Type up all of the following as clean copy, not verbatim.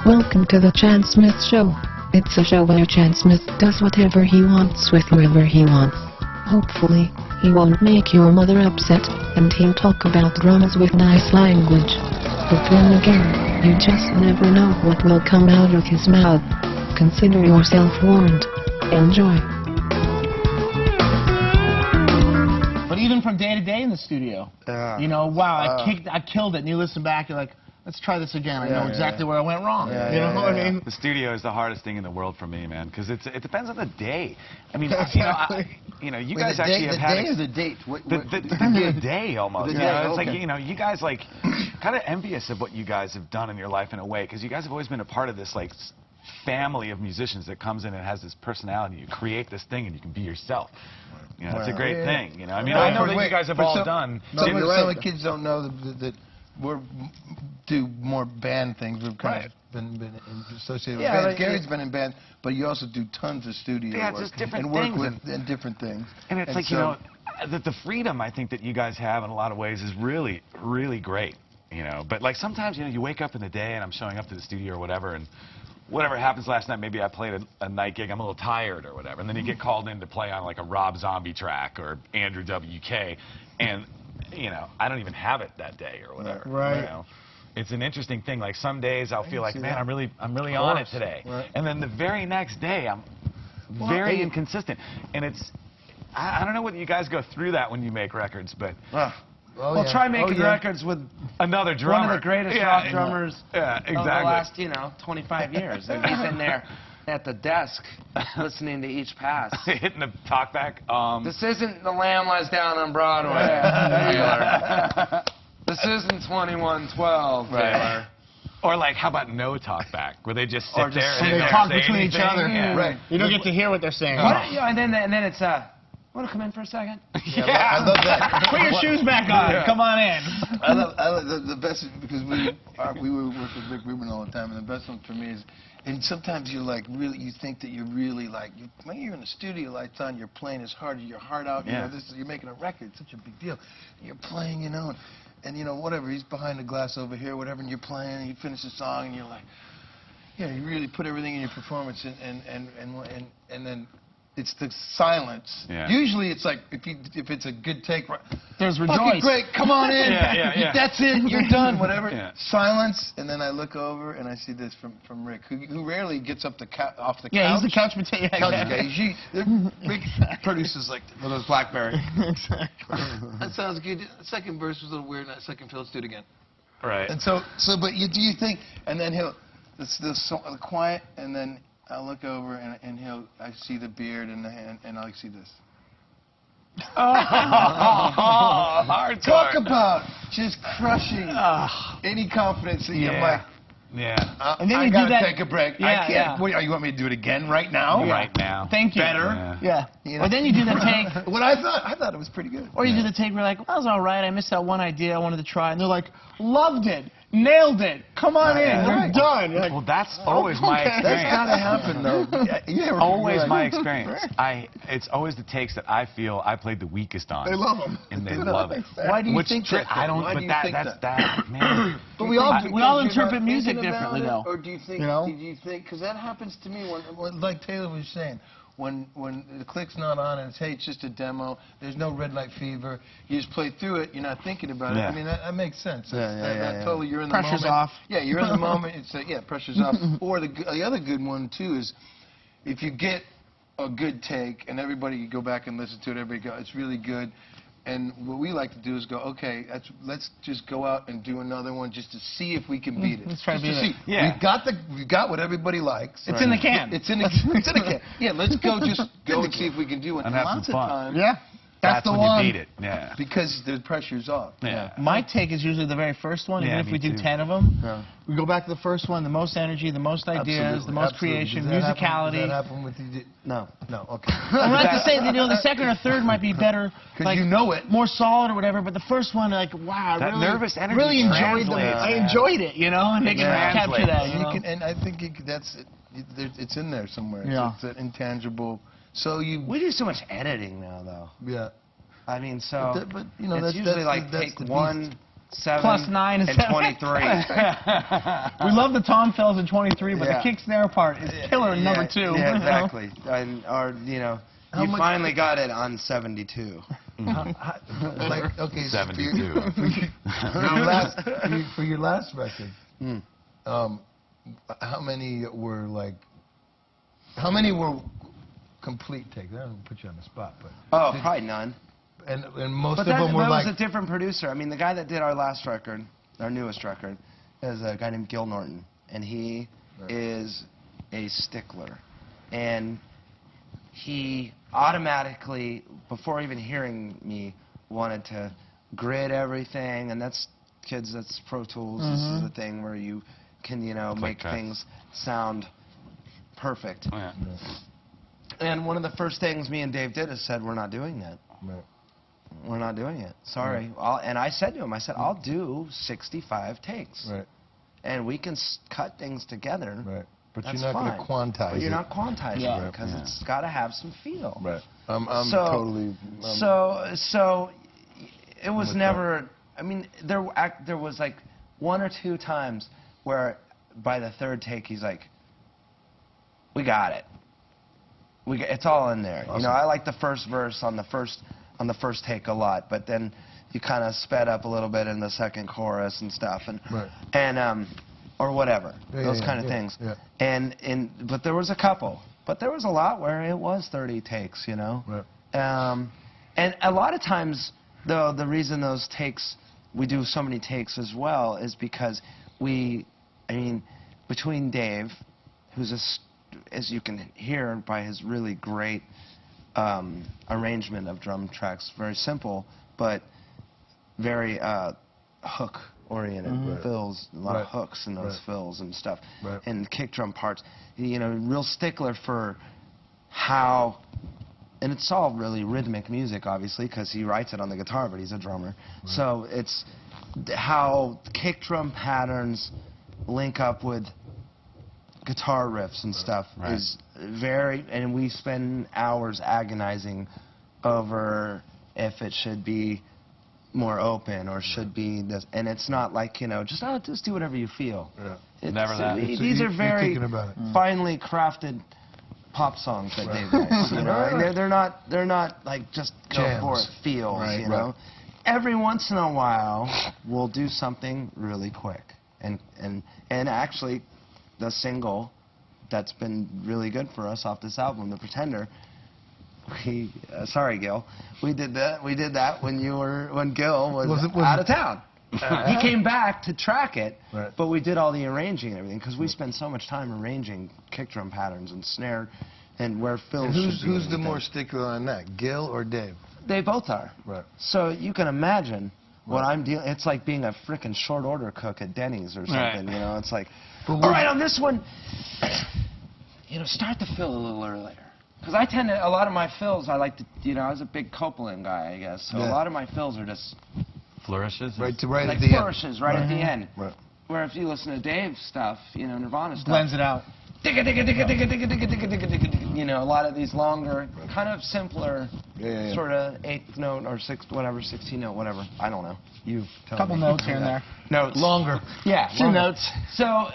Welcome to the Chan Smith Show. It's a show where Chan Smith does whatever he wants with whoever he wants. Hopefully, he won't make your mother upset, and he'll talk about dramas with nice language. But then again, you just never know what will come out of his mouth. Consider yourself warned. Enjoy. But even from day to day in the studio, you know, wow, I killed it, and you listen back, you're like, let's try this again. I know exactly where I went wrong. You know what I mean? The studio is the hardest thing in the world for me, man, because it depends on the day. I mean, you guys actually have had... The day or the date? The day, almost. It's like, you guys, like, kind of envious of what you guys have done in your life in a way, because you guys have always been a part of this, like, family of musicians that comes in and has this personality. You create this thing and you can be yourself. You know, it's a great thing, you know. I mean, I know that you guys have all done... Some of the kids don't know that we do more band things. We've kind of been associated with bands. Gary's been in bands, but you also do tons of studio work. Just different and things. work with different things. And it's like, so, the freedom I think that you guys have in a lot of ways is really, really great, you know. But like sometimes, you wake up in the day and I'm showing up to the studio or whatever, and whatever happens last night, maybe I played a night gig, I'm a little tired or whatever, and then you get called in to play on like a Rob Zombie track or Andrew WK, and I don't even have it that day or whatever. Right. You know? It's an interesting thing. Like some days I'll feel like, man, I'm really on it today, and then the very next day I'm very inconsistent, and it's I don't know whether you guys go through that when you make records, but. Well, try making records with another drummer. One of the greatest rock drummers of the last, 25 years. And he's in there at the desk listening to each pass. Hitting the talkback. This isn't The Lamb Lies Down on Broadway. This isn't 2112, Taylor. Or like, how about no talkback, where they just sit there and they talk between each other. Right. You don't get to hear what they're saying. And then it's want to come in for a second? I love that. Put your shoes back on. Come on in. I love the best, because we work with Rick Rubin all the time, and the best one for me is, and sometimes you're like, really, you think that you're really like, when you're in the studio, lights on, you're playing as hard, your heart out, you're making a record, it's such a big deal. You're playing, and whatever, he's behind the glass over here, whatever, and you're playing, and you finish the song, and you're like, you really put everything in your performance, and then it's the silence. Usually it's like, if it's a good take, there's rejoice. Great, come on in. That's it, you're done, whatever. Silence, and then I look over and I see this from Rick, who rarely gets up off the couch. Yeah, he's the couch potato. Rick produces like with those BlackBerry. Exactly. That sounds good. The second verse was a little weird. That second fill, let's do it again. Right. And but do you think? And then the quiet, and then I'll look over and I see the beard and the hand, and I see this. Talk about just crushing any confidence that you might. And then you do that. Take a break. I can't. What, you want me to do it again right now? Right now. Thank you. Better. Or then you do the take. What I thought it was pretty good. Or you do the take where you're like, well, that was all right. I missed that one idea I wanted to try. And they're like, loved it. Nailed it. Come on in. You're done. You're like, well, that's always my experience. That's gotta happen, though. Always my experience. It's always the takes that I feel I played the weakest on. They love them. And they love it. Why do you think that? I don't. Why but do you think that, man. But we all interpret music differently, though. Or do you think? Did you think? Because that happens to me when, like Taylor was saying. When the click's not on and it's, hey, it's just a demo, there's no red light fever, you just play through it, you're not thinking about it. I mean, that makes sense. Totally, you're in the moment. Pressure's off. Yeah, you're in the moment. It's pressure's off. Or the other good one, too, is if you get a good take and you go back and listen to it, everybody go, it's really good. And what we like to do is go, okay, let's just go out and do another one just to see if we can beat it. Let's try to beat it. Yeah. We've got what everybody likes. It's in the can. It's in the can. Yeah, let's go and see if we can do it. And have some fun. That's the when one. You beat it. Yeah. Because the pressure's off. My take is usually the very first one, even if we do 10 of them. We go back to the first one, the most energy, the most ideas, the most creation, musicality. Does that happen with you? No. No, okay. I'm not to say that the second or third might be better, like, you know it, more solid or whatever, but the first one, like, wow, that nervous energy really enjoyed I enjoyed it, and they can capture that. And I think it's in there somewhere. It's an intangible. We do so much editing now, though. Yeah. I mean, so but it's usually like take one, 7 Plus 9 is and 23. We love the tom fills in 23, but the kick snare part is killer in number 2. Yeah, exactly. Or you finally got it on 72. Like, okay, 72. For your last record, how many were complete takes? I don't put you on the spot, but probably none. And most of them were like. But that was a different producer. I mean, the guy that did our last record, our newest record, is a guy named Gil Norton, and he is a stickler, and he automatically, before even hearing me, wanted to grid everything, and that's Pro Tools. This is the thing where you can, make things sound perfect. Oh, yeah. And one of the first things me and Dave did is said, we're not doing that. Right. We're not doing it. Sorry. And I said to him, I'll do 65 takes. Right. And we can cut things together. Right. But That's you're not going to quantize it. But you're not quantizing it because it's got to have some feel. Right. I'm totally. So it was never. I mean, there was like 1 or 2 times where by the 3rd take he's like, "We got it. It's all in there." Awesome. I like the first verse on the first take a lot, but then you kind of sped up a little bit in the second chorus and stuff, and or whatever, those kind of things. Yeah. But there was a couple, but there was a lot where it was 30 takes, Right. And a lot of times, though, the reason those takes, we do so many takes as well, is because between Dave, who's as you can hear by his really great arrangement of drum tracks, very simple, but very hook-oriented fills, a lot of hooks in those fills and stuff, and kick drum parts. Real stickler for how, and it's all really rhythmic music, obviously, because he writes it on the guitar, but he's a drummer. Right. So it's how kick drum patterns link up with guitar riffs and stuff is very, and we spend hours agonizing over if it should be more open or should be this, and it's not like, just do whatever you feel. Yeah. Never that. These are very finely crafted pop songs that Dave writes, and they're not like just go for it feels, Right. Every once in a while, we'll do something really quick, and actually, the single that's been really good for us off this album, The Pretender. Sorry, Gil. We did that when Gil was out of town. He came back to track it, but we did all the arranging and everything because we spend so much time arranging kick drum patterns and snare and where fills. Who's the more stickler on that, Gil or Dave? They both are. Right. So you can imagine what I'm dealing. It's like being a frickin' short order cook at Denny's or something. It's like, all right, on this one, start the fill a little earlier. Because I tend to, a lot of my fills, I like to, I was a big Copeland guy, I guess. So a lot of my fills are just flourishes. Right at the end. Flourishes right at the end. Right. Where if you listen to Dave's stuff, Nirvana stuff, blends it out. A lot of these longer, kind of simpler, sort of 8th note or 6th, whatever, 16th note, whatever. I don't know. You tell me. Couple notes here and there. Notes. Longer. Yeah. Few notes. So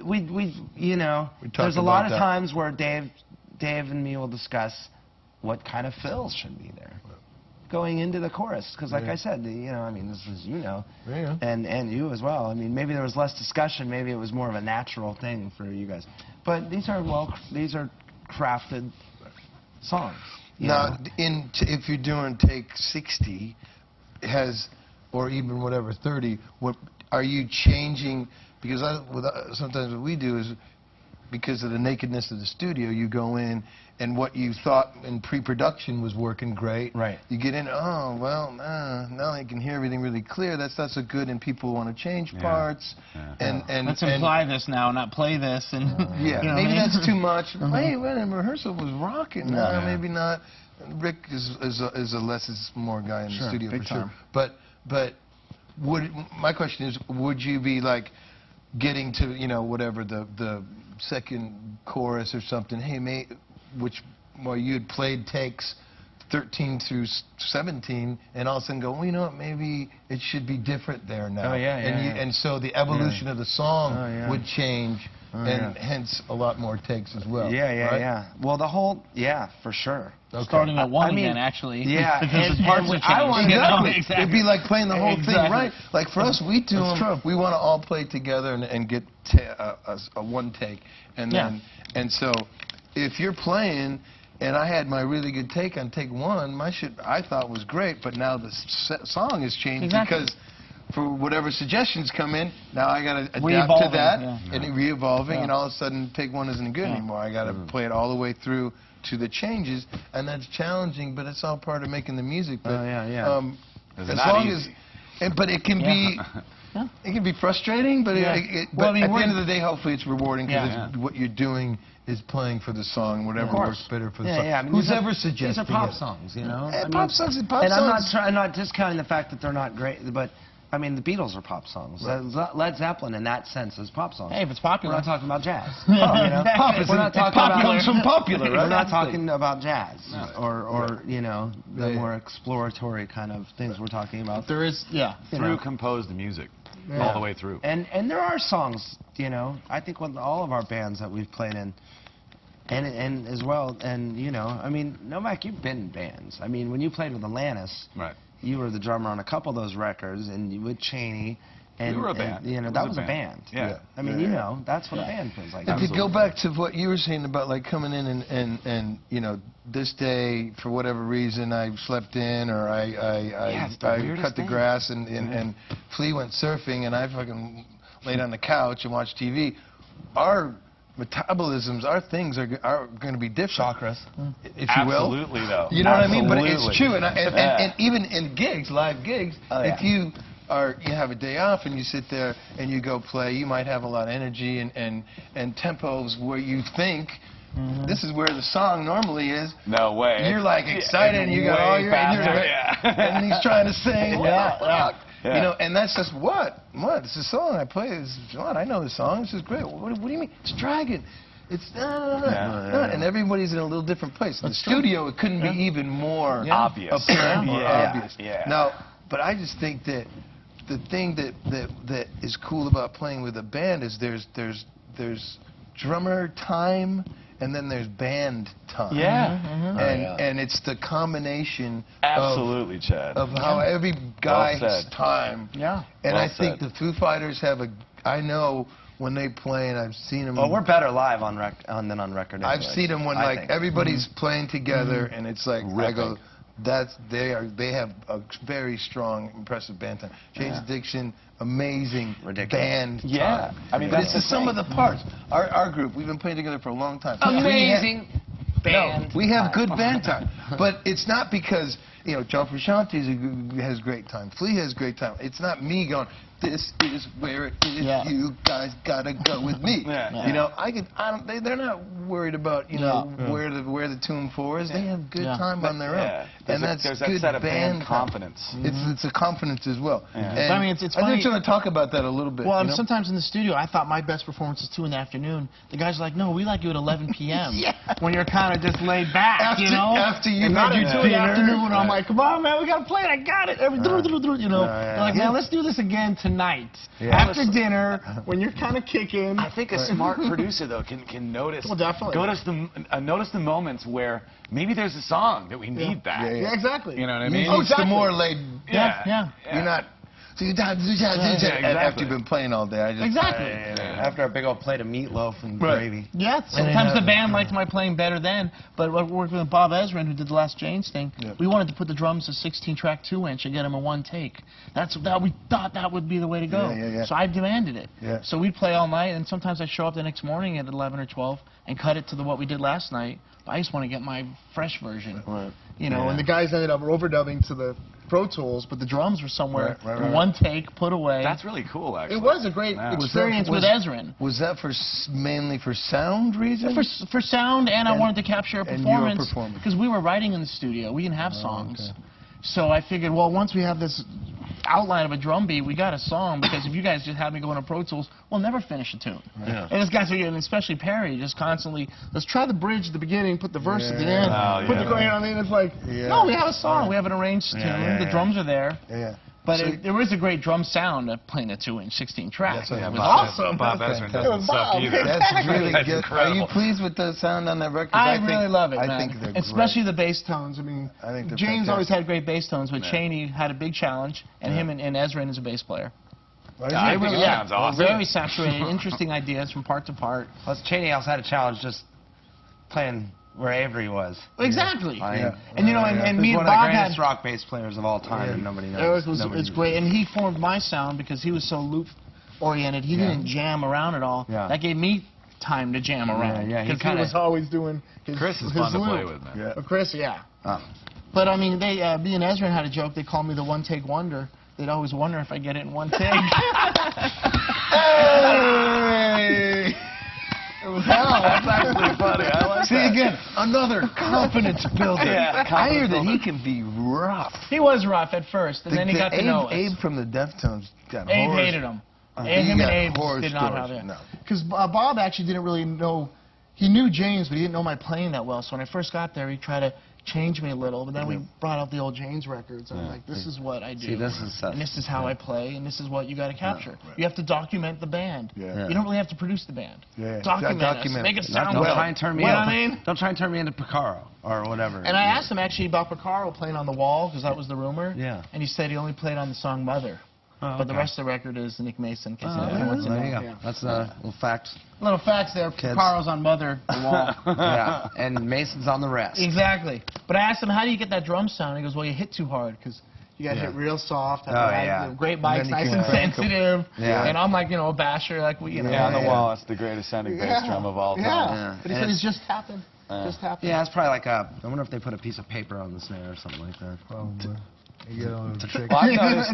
we there's a lot of times where Dave and me will discuss what kind of fills should be there going into the chorus. Because like I said, this is, and you as well. Maybe there was less discussion. Maybe it was more of a natural thing for you guys. But these are crafted songs. Now, if you're doing take 60, or even whatever, 30, what are you changing? Because sometimes what we do is, because of the nakedness of the studio, you go in and what you thought in pre-production was working great. Right. You get in, now I can hear everything really clear. That's not so good, and people want to change parts. Yeah. And let's imply this now, not play this. And maybe that's too much. Hey, rehearsal was rocking. No, maybe not. Rick is a less is more guy in the studio for sure. But my question is, would you be like getting to whatever the second chorus or something? Hey, mate, while you had played takes 13 through 17, and all of a sudden go, well, you know what, maybe it should be different there now. And so the evolution of the song would change, and hence a lot more takes as well. Well, the whole, for sure. Starting at one again, actually. Yeah, because the parts are changing. Exactly. It'd be like playing the whole thing, right? Like for us, we do them. We want to all play together and get a one take, and then so if you're playing. And I had my really good take on take one. My shit I thought was great, but now the song has changed because for whatever suggestions come in, now I got to adapt to that and re-evolving, and all of a sudden take one isn't good anymore. I got to play it all the way through to the changes, and that's challenging, but it's all part of making the music. But, as long as, but it can be. It can be frustrating, but at the end of the day, hopefully it's rewarding because what you're doing is playing for the song, whatever works better for the song. I mean, who's ever suggesting these are pop songs, you know? Pop songs. I'm not discounting the fact that they're not great, but I mean, the Beatles are pop songs. Led Zeppelin, in that sense, is pop songs. Hey, if it's popular. We're not talking about jazz. We're not talking about popular. We're not talking about jazz or you know, the more exploratory kind of things we're talking about. There is, through composed music. All the way through. And there are songs, you know, I think with all of our bands that we've played in, and as well, and you know, I mean, Novak, you've been in bands. I mean, when you played with Alanis, you were the drummer on a couple of those records, and with Cheney. And, we were a band. And, you know, that was a band. I mean, you know, that's what a band feels like. If you go back to what you were saying about like coming in and you know, this day for whatever reason I slept in or I cut the grass and Flea went surfing and I fucking laid on the couch and watched TV. Our metabolisms, our things are going to be different. Chakras. If you will. Absolutely, though. You know what I mean? But it's true. And even in gigs, live gigs, if you have a day off and you sit there and you go play, you might have a lot of energy and tempos where you think this is where the song normally is. No way. You're like excited and you got all your and he's trying to sing. You know, and that's just what? It's a song I play. It's what? I know the song. This is great. What do you mean? It's Dragon. It's and everybody's in a little different place. In the studio, it couldn't be even more obvious. Apparent, more obvious. Now, but I just think that the thing that is cool about playing with a band is there's drummer time and then there's band time. And it's the combination absolutely, Chad, of how every guy's time. And I think the Foo Fighters have I know when they play, and I've seen them. Well, we're better live than on record. I've seen them when like everybody's playing together, and it's like I go. They have a very strong, impressive band time. Jane's Addiction, amazing band time. I mean, but it's the sum of the parts. Our group, we've been playing together for a long time. Amazing band. No, we have good band time, but it's not because you know John Frusciante has great time. Flea has great time. It's not me going. This is where it is. You guys gotta go with me. You know, they're not worried about where the tune 4 is. They have good time on their own, and that's there's good that set of band confidence. It's a confidence as well. And I mean, it's funny. I think trying to talk about that a little bit. Well, sometimes in the studio, I thought my best performance is 2 in the afternoon. The guys are like, no, we like you at 11 p.m. When you're kind of just laid back, after you know. After you had your 2 in the afternoon, when I'm like, come on, man, we gotta play it. I got it. You know, they're like, man, let's do this again tonight. After dinner, when you're kind of kicking. I think a smart producer, though, can notice. Well, definitely. Notice the moments where maybe there's a song that we need back. Yeah, exactly. You know what I mean? It's the more laid. Yeah. You're not. After you've been playing all day. After a big old plate of meatloaf and gravy. Yeah, sometimes the band liked my playing better then, but working with Bob Ezrin, who did the last Jane's thing, we wanted to put the drums to 16-track 2-inch and get them a 1 take. We thought that would be the way to go. So I demanded it. So we'd play all night, and sometimes I'd show up the next morning at 11 or 12 and cut it to what we did last night. But I just want to get my fresh version. You know, and the guys ended up overdubbing to the Pro Tools, but the drums were somewhere in 1 take, put away. That's really cool, actually. It was a great experience with Ezrin. Was that mainly for sound reasons? For sound, and I wanted to capture a performance. Because we were writing in the studio. We didn't have songs. So I figured, well, once we have this outline of a drum beat, we got a song, because if you guys just have me go into Pro Tools, we'll never finish a tune. Yeah. And this guy's, and especially Perry, just constantly, let's try the bridge at the beginning, put the verse at the end, put the chord, you know what I mean? It's like, no, we have a song, we have an arranged tune, the drums are there. Yeah. But there was a great drum sound of playing a 2-inch 16 track. It was awesome. Bob Ezrin doesn't suck either. That's really That's good. incredible. Are you pleased with the sound on that record? I really love it, man. I think they're especially great. the bass tones. I mean, James James always had great bass tones, but Chaney had a big challenge, and him and Ezrin is a bass player. I think it sounds awesome. Very saturated, interesting ideas from part to part. Plus, Chaney also had a challenge just playing where Avery was. Exactly. And you know, and me and one of the Bob greatest had rock bass players of all time, and nobody knows. It's great, and he formed my sound because he was so loop oriented. He didn't jam around at all. That gave me time to jam around. Because he was always doing his Chris is fun to play with, man. Chris, But I mean, me and Ezrin had a joke. They called me the one-take wonder. They'd always wonder if I get it in one take. Hey! Wow, that's actually funny. I like See, again, another confidence builder. I hear that he can be rough. He was rough at first, and then he got to know us. Abe from the Deftones got Abe hated him. Him and Abe did not have it. Because Bob actually didn't really know. He knew James, but he didn't know my playing that well. So when I first got there, he tried to change me a little. But then we brought out the old James records. And I'm like, this is what I do. See, this is and this is how I play, and this is what you got to capture. You have to document the band. You don't really have to produce the band. Document us. Make it sound well. Try and turn me Don't try and turn me into Picaro or whatever. And I asked him actually about Picaro playing on the wall, because that was the rumor. And he said he only played on the song Mother. But the rest of the record is Nick Mason. There you go. That's a little fact. Little facts there. Picaro's on Mother, the wall. And Mason's on the rest. Exactly. But I asked him, how do you get that drum sound? He goes, well, you hit too hard, because you got to hit real soft. Great mics, nice and sensitive. And I'm like, a basher, like we, on the wall, it's the greatest sounding bass drum of all time. But he said it's just happened. Just happened. Yeah, it's probably like I wonder if they put a piece of paper on the snare or something like that. Probably. Well,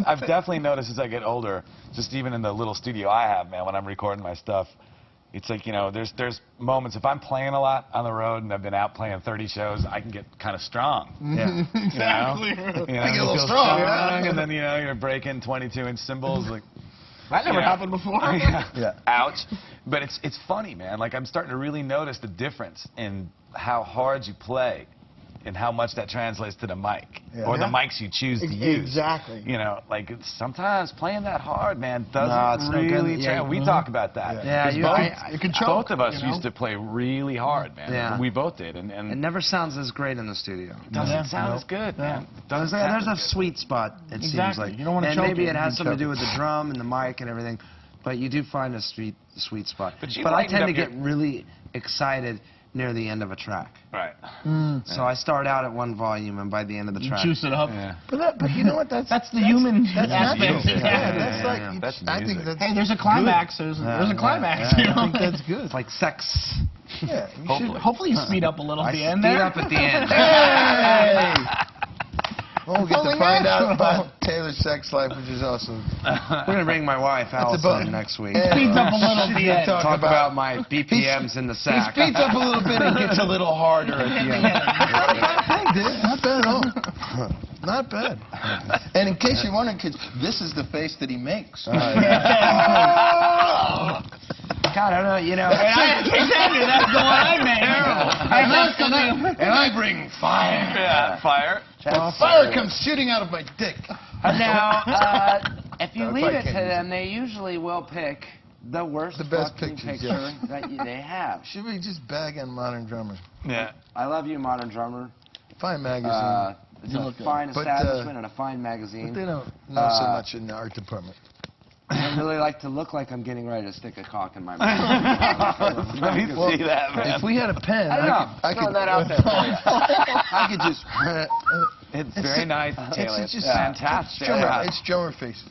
I've definitely noticed as I get older, just even in the little studio I have, man, when I'm recording my stuff, it's like, there's moments, if I'm playing a lot on the road and I've been out playing 30 shows, I can get kind of strong. Exactly. I get a little strong. And then, you're breaking 22-inch cymbals. Like, that never happened before. Ouch. But it's funny, man. Like, I'm starting to really notice the difference in how hard you play and how much that translates to the mic or the mics you choose to use. Exactly. Like sometimes playing that hard, man, doesn't really translate. We talk about that. You can choke. Both of us used to play really hard, man. We both did. And it never sounds as great in the studio. Doesn't sound as good, man. There's a sweet spot, it seems like. You don't want to choke. And maybe it has something to do with the drum and the mic and everything, but you do find a sweet spot. But I tend to get really excited near the end of a track. Right. So I start out at one volume, and by the end of the track, juice it up. But you know what? That's the human aspect. I think that's hey, there's a climax. There's a climax. I think that's good. It's like sex. Yeah. Hopefully you speed up a little at the end there. Speed up at the end. Hey! Well, we'll get to find out about Taylor's sex life, which is awesome. We're going to bring my wife, Allison, next week. Speeds up a little at the end. Talk about my BPMs in the sack. He speeds up a little bit and gets a little harder at the end. Not bad at all. Not bad. And in case you're wondering, kids, this is the face that he makes. God, I don't know, Exactly, that's the one I made. And I bring fire. Yeah, fire. Fire comes shooting out of my dick. Now, if you leave it to them, they usually will pick the worst best fucking pictures, picture that they have. Should we just bag on Modern Drummer? Yeah. I love you, Modern Drummer. Fine magazine. It's a fine establishment and a fine magazine. But they don't know so much in the art department. I really like to look like I'm getting ready to stick a cock in my mouth. Let me see that, man. If we had a pen, I could that out there for you. I could just. It's very nice, Taylor. It's just fantastic. It's drummer faces.